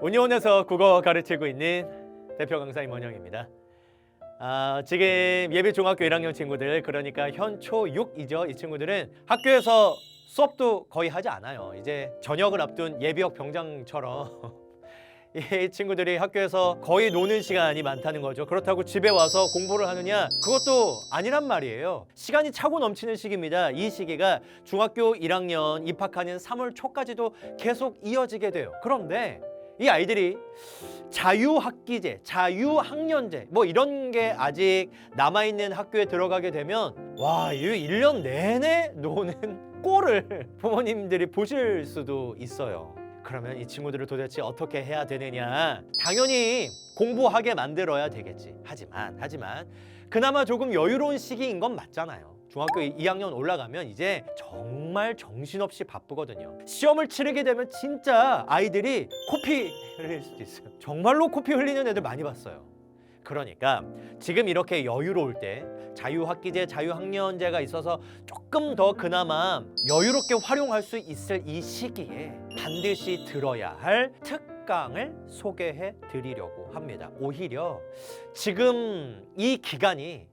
운이원에서 국어 가르치고 있는 대표 강사 임원영입니다. 지금 예비 중학교 1학년 친구들, 그러니까 현초 6이죠. 이 친구들은 학교에서 수업도 거의 하지 않아요. 이제 저녁을 앞둔 예비역 병장처럼 이 친구들이 학교에서 거의 노는 시간이 많다는 거죠. 그렇다고 집에 와서 공부를 하느냐? 그것도 아니란 말이에요. 시간이 차고 넘치는 시기입니다. 이 시기가 중학교 1학년 입학하는 3월 초까지도 계속 이어지게 돼요. 그런데 이 아이들이 자유학기제, 자유학년제 뭐 이런 게 아직 남아있는 학교에 들어가게 되면 와, 이 1년 내내 노는 꼴을 부모님들이 보실 수도 있어요. 그러면 이 친구들을 도대체 어떻게 해야 되느냐? 당연히 공부하게 만들어야 되겠지. 하지만 그나마 조금 여유로운 시기인 건 맞잖아요. 중학교 2학년 올라가면 이제 정말 정신없이 바쁘거든요. 시험을 치르게 되면 진짜 아이들이 코피 흘릴 수도 있어요. 정말로 코피 흘리는 애들 많이 봤어요. 그러니까 지금 이렇게 여유로울 때 자유학기제, 자유학년제가 있어서 조금 더 그나마 여유롭게 활용할 수 있을 이 시기에 반드시 들어야 할 특강을 소개해 드리려고 합니다. 오히려 지금 이 기간이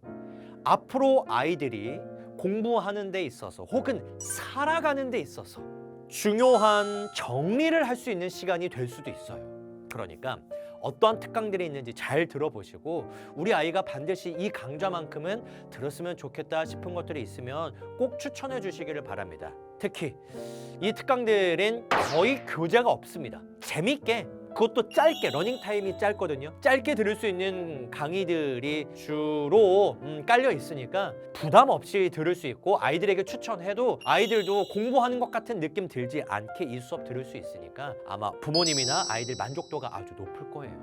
앞으로 아이들이 공부하는 데 있어서 혹은 살아가는 데 있어서 중요한 정리를 할 수 있는 시간이 될 수도 있어요. 그러니까 어떠한 특강들이 있는지 잘 들어보시고 우리 아이가 반드시 이 강좌만큼은 들었으면 좋겠다 싶은 것들이 있으면 꼭 추천해 주시기를 바랍니다. 특히 이 특강들은 거의 교재가 없습니다. 재밌게, 그것도 짧게, 러닝타임이 짧거든요. 짧게 들을 수 있는 강의들이 주로 깔려 있으니까 부담 없이 들을 수 있고 아이들에게 추천해도 아이들도 공부하는 것 같은 느낌 들지 않게 이 수업 들을 수 있으니까 아마 부모님이나 아이들 만족도가 아주 높을 거예요.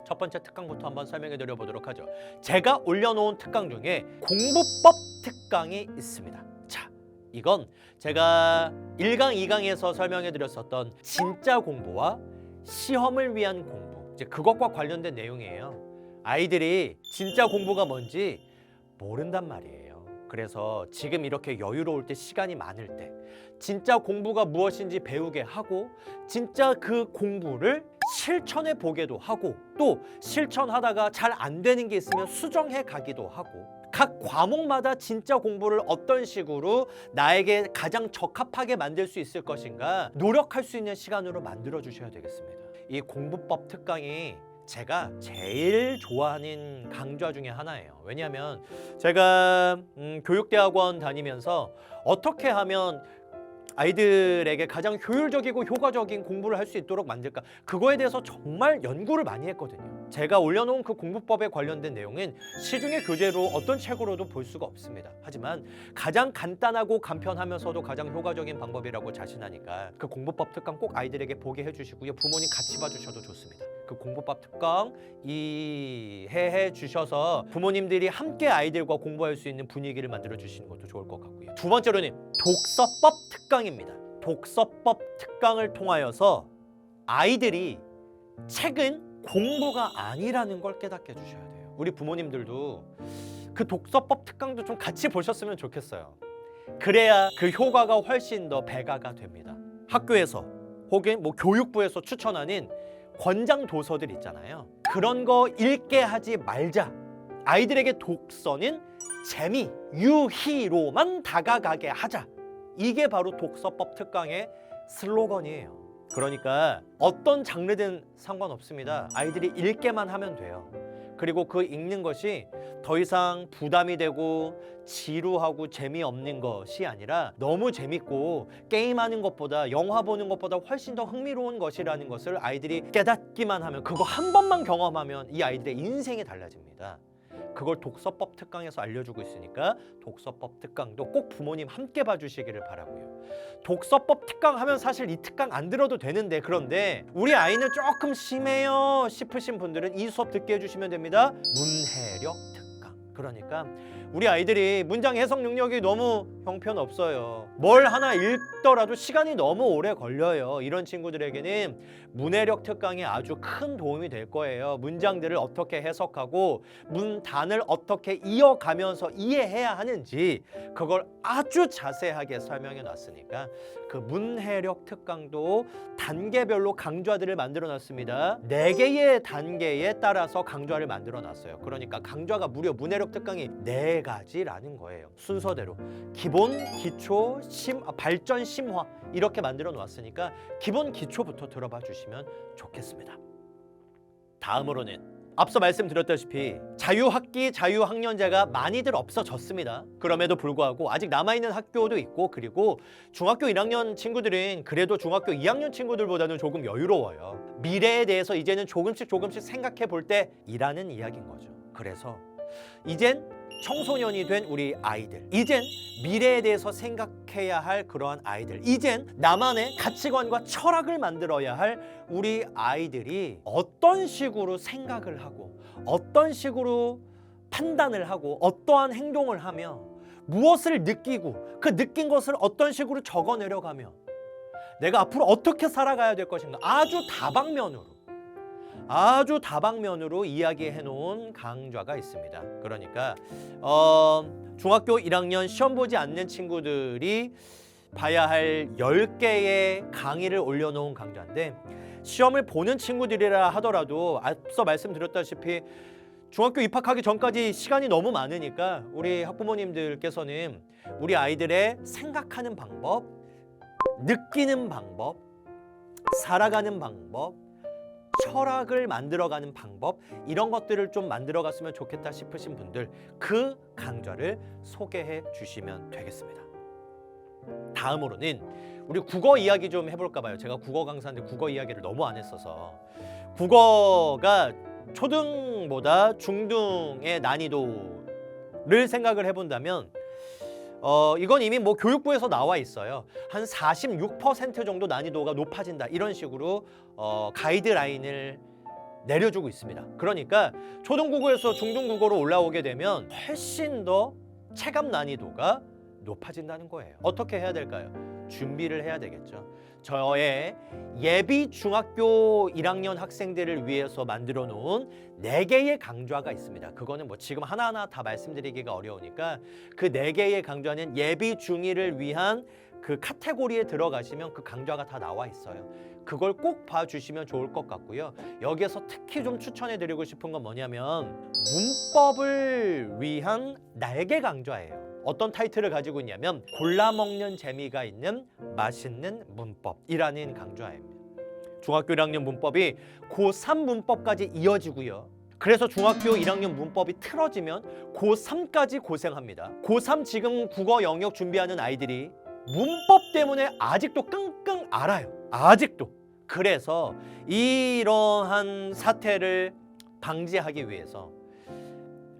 첫 번째 특강부터 한번 설명해 드려 보도록 하죠. 제가 올려놓은 특강 중에 공부법 특강이 있습니다. 자, 이건 제가 1강, 2강에서 설명해 드렸었던 진짜 공부와 시험을 위한 공부, 이제 그것과 관련된 내용이에요. 아이들이 진짜 공부가 뭔지 모른단 말이에요. 그래서 지금 이렇게 여유로울 때, 시간이 많을 때 진짜 공부가 무엇인지 배우게 하고 진짜 그 공부를 실천해 보게도 하고 또 실천하다가 잘 안 되는 게 있으면 수정해 가기도 하고 각 과목마다 진짜 공부를 어떤 식으로 나에게 가장 적합하게 만들 수 있을 것인가 노력할 수 있는 시간으로 만들어 주셔야 되겠습니다. 이 공부법 특강이 제가 제일 좋아하는 강좌 중에 하나예요. 왜냐하면 제가 교육대학원 다니면서 어떻게 하면 아이들에게 가장 효율적이고 효과적인 공부를 할 수 있도록 만들까, 그거에 대해서 정말 연구를 많이 했거든요. 제가 올려놓은 그 공부법에 관련된 내용은 시중의 교재로 어떤 책으로도 볼 수가 없습니다. 하지만 가장 간단하고 간편하면서도 가장 효과적인 방법이라고 자신하니까 그 공부법 특강 꼭 아이들에게 보게 해주시고요. 부모님 같이 봐주셔도 좋습니다. 그 공부법 특강 이해해 주셔서 부모님들이 함께 아이들과 공부할 수 있는 분위기를 만들어 주시는 것도 좋을 것 같고요. 두 번째로는 독서법 특강입니다. 독서법 특강을 통하여서 아이들이 책은 공부가 아니라는 걸 깨닫게 해주셔야 돼요. 우리 부모님들도 그 독서법 특강도 좀 같이 보셨으면 좋겠어요. 그래야 그 효과가 훨씬 더 배가가 됩니다. 학교에서 혹은 뭐 교육부에서 추천하는 권장 도서들 있잖아요. 그런 거 읽게 하지 말자. 아이들에게 독서는 재미, 유희로만 다가가게 하자. 이게 바로 독서법 특강의 슬로건이에요. 그러니까 어떤 장르든 상관없습니다. 아이들이 읽게만 하면 돼요. 그리고 그 읽는 것이 더 이상 부담이 되고 지루하고 재미없는 것이 아니라 너무 재밌고 게임하는 것보다, 영화 보는 것보다 훨씬 더 흥미로운 것이라는 것을 아이들이 깨닫기만 하면, 그거 한 번만 경험하면 이 아이들의 인생이 달라집니다. 그걸 독서법 특강에서 알려주고 있으니까 독서법 특강도 꼭 부모님 함께 봐주시기를 바라고요. 독서법 특강 하면 사실 이 특강 안 들어도 되는데, 그런데 우리 아이는 조금 심해요 싶으신 분들은 이 수업 듣게 해주시면 됩니다. 문해력 특강. 그러니까 우리 아이들이 문장 해석 능력이 너무 형편없어요. 뭘 하나 읽더라도 시간이 너무 오래 걸려요. 이런 친구들에게는 문해력 특강이 아주 큰 도움이 될 거예요. 문장들을 어떻게 해석하고 문단을 어떻게 이어가면서 이해해야 하는지 그걸 아주 자세하게 설명해 놨으니까 그 문해력 특강도 단계별로 강좌들을 만들어 놨습니다. 4개의 단계에 따라서 강좌를 만들어 놨어요. 그러니까 강좌가 무려 문해력 특강이 4가지라는 거예요. 순서대로 기본, 기초, 발전, 심화 이렇게 만들어 놓았으니까 기본 기초부터 들어봐 주시면 좋겠습니다. 다음으로는 앞서 말씀드렸다시피 자유학기, 자유학년제가 많이들 없어졌습니다. 그럼에도 불구하고 아직 남아있는 학교도 있고 그리고 중학교 1학년 친구들은 그래도 중학교 2학년 친구들보다는 조금 여유로워요. 미래에 대해서 이제는 조금씩 생각해 볼 때이라는 이야기인 거죠. 그래서 이젠 청소년이 된 우리 아이들, 이젠 미래에 대해서 생각해야 할 그러한 아이들, 이젠 나만의 가치관과 철학을 만들어야 할 우리 아이들이 어떤 식으로 생각을 하고 어떤 식으로 판단을 하고 어떠한 행동을 하며 무엇을 느끼고 그 느낀 것을 어떤 식으로 적어내려가며 내가 앞으로 어떻게 살아가야 될 것인가 아주 다방면으로 이야기해 놓은 강좌가 있습니다. 그러니까 중학교 1학년 시험 보지 않는 친구들이 봐야 할 10개의 강의를 올려놓은 강좌인데 시험을 보는 친구들이라 하더라도 앞서 말씀드렸다시피 중학교 입학하기 전까지 시간이 너무 많으니까 우리 학부모님들께서는 우리 아이들의 생각하는 방법, 느끼는 방법, 살아가는 방법, 철학을 만들어가는 방법 이런 것들을 좀 만들어갔으면 좋겠다 싶으신 분들 그 강좌를 소개해 주시면 되겠습니다. 다음으로는 우리 국어 이야기 좀 해볼까 봐요. 제가 국어 강사인데 국어 이야기를 너무 안 했어서 국어가 초등보다 중등의 난이도를 생각을 해본다면 이건 이미 뭐 교육부에서 나와 있어요. 한 46% 정도 난이도가 높아진다 이런 식으로 가이드라인을 내려주고 있습니다. 그러니까 초등국어에서 중등국어로 올라오게 되면 훨씬 더 체감 난이도가 높아진다는 거예요. 어떻게 해야 될까요? 준비를 해야 되겠죠. 저의 예비 중학교 1학년 학생들을 위해서 만들어 놓은 4개의 강좌가 있습니다. 그거는 뭐 지금 하나하나 다 말씀드리기가 어려우니까 그 4개의 강좌는 예비 중2를 위한 그 카테고리에 들어가시면 그 강좌가 다 나와 있어요. 그걸 꼭 봐주시면 좋을 것 같고요. 여기에서 특히 좀 추천해드리고 싶은 건 뭐냐면 문법을 위한 날개 강좌예요. 어떤 타이틀을 가지고 있냐면 골라 먹는 재미가 있는 맛있는 문법이라는 강좌입니다. 중학교 1학년 문법이 고3 문법까지 이어지고요. 그래서 중학교 1학년 문법이 틀어지면 고3까지 고생합니다. 고3 지금 국어 영역 준비하는 아이들이 문법 때문에 아직도 끙끙 앓아요. 아직도. 그래서 이러한 사태를 방지하기 위해서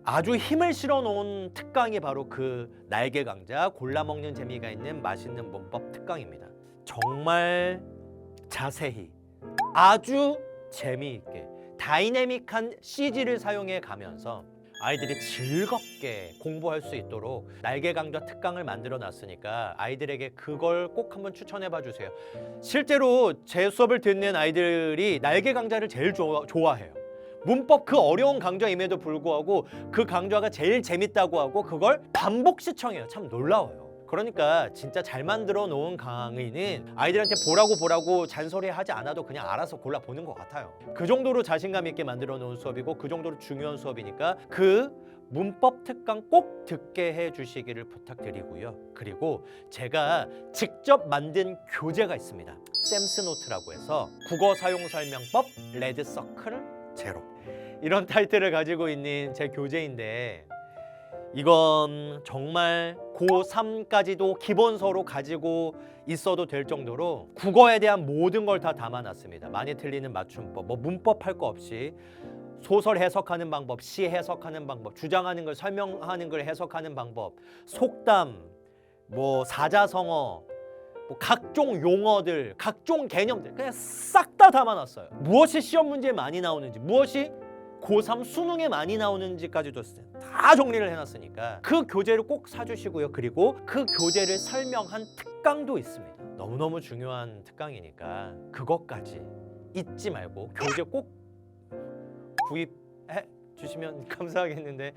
아주 힘을 실어 놓은 특강이 바로 그 날개 강좌 골라 먹는 재미가 있는 맛있는 문법 특강입니다. 정말 자세히 아주 재미있게 다이내믹한 CG를 사용해 가면서 아이들이 즐겁게 공부할 수 있도록 날개 강좌 특강을 만들어 놨으니까 아이들에게 그걸 꼭 한번 추천해 봐 주세요. 실제로 제 수업을 듣는 아이들이 날개 강좌를 제일 좋아해요. 문법 그 어려운 강좌임에도 불구하고 그 강좌가 제일 재밌다고 하고 그걸 반복 시청해요. 참 놀라워요. 그러니까 진짜 잘 만들어 놓은 강의는 아이들한테 보라고 잔소리하지 않아도 그냥 알아서 골라보는 것 같아요. 그 정도로 자신감 있게 만들어 놓은 수업이고 그 정도로 중요한 수업이니까 그 문법 특강 꼭 듣게 해주시기를 부탁드리고요. 그리고 제가 직접 만든 교재가 있습니다. 샘스노트라고 해서 국어 사용 설명법 레드서클 제로 이런 타이틀을 가지고 있는 제 교재인데 이건 정말 고3까지도 기본서로 가지고 있어도 될 정도로 국어에 대한 모든 걸 다 담아놨습니다. 많이 틀리는 맞춤법, 뭐 문법 할 거 없이 소설 해석하는 방법, 시 해석하는 방법, 주장하는 걸 설명하는 걸 해석하는 방법, 속담, 뭐 사자성어, 뭐 각종 용어들, 각종 개념들 그냥 싹 다 담아놨어요. 무엇이 시험 문제에 많이 나오는지, 무엇이 고3 수능에 많이 나오는지까지도 다 정리를 해놨으니까 그 교재를 꼭 사주시고요. 그리고 그 교재를 설명한 특강도 있습니다. 너무너무 중요한 특강이니까 그것까지 잊지 말고 교재 꼭 구입해 주시면 감사하겠는데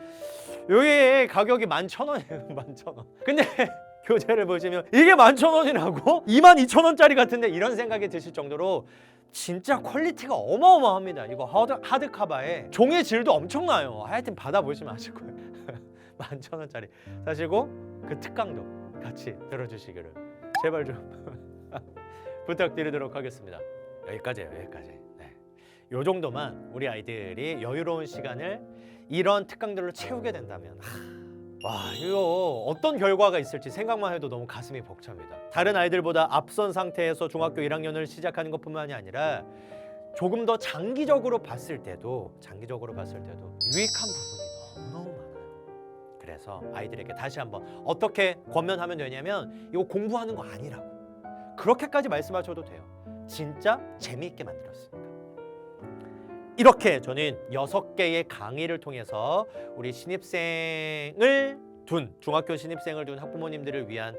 여기 가격이 11,000원이에요. 11,000원. 근데 교재를 보시면 이게 11,000원이라고? 22,000원짜리 같은데 이런 생각이 드실 정도로 진짜 퀄리티가 어마어마합니다. 이거 하드 카바에 종이의 질도 엄청나요. 하여튼 받아보시면 아실 거예요. 11,000원짜리 사시고 그 특강도 같이 들어주시기를 제발 좀 부탁드리도록 하겠습니다. 여기까지예요. 여기까지. 네. 요 정도만 우리 아이들이 여유로운 시간을 이런 특강들로 채우게 된다면 와, 이거 어떤 결과가 있을지 생각만 해도 너무 가슴이 벅찹니다. 다른 아이들보다 앞선 상태에서 중학교 1학년을 시작하는 것뿐만이 아니라 조금 더 장기적으로 봤을 때도 유익한 부분이 너무너무 많아요. 그래서 아이들에게 다시 한번 어떻게 권면하면 되냐면 이거 공부하는 거 아니라고 그렇게까지 말씀하셔도 돼요. 진짜 재미있게 만들었으니까. 이렇게 저는 6개의 강의를 통해서 우리 중학교 신입생을 둔 학부모님들을 위한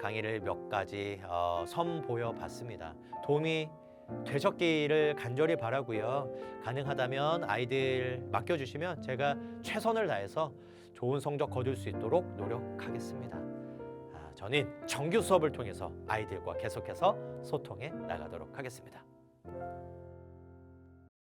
강의를 몇 가지 선보여 봤습니다. 도움이 되셨기를 간절히 바라고요. 가능하다면 아이들 맡겨주시면 제가 최선을 다해서 좋은 성적 거둘 수 있도록 노력하겠습니다. 저는 정규 수업을 통해서 아이들과 계속해서 소통해 나가도록 하겠습니다.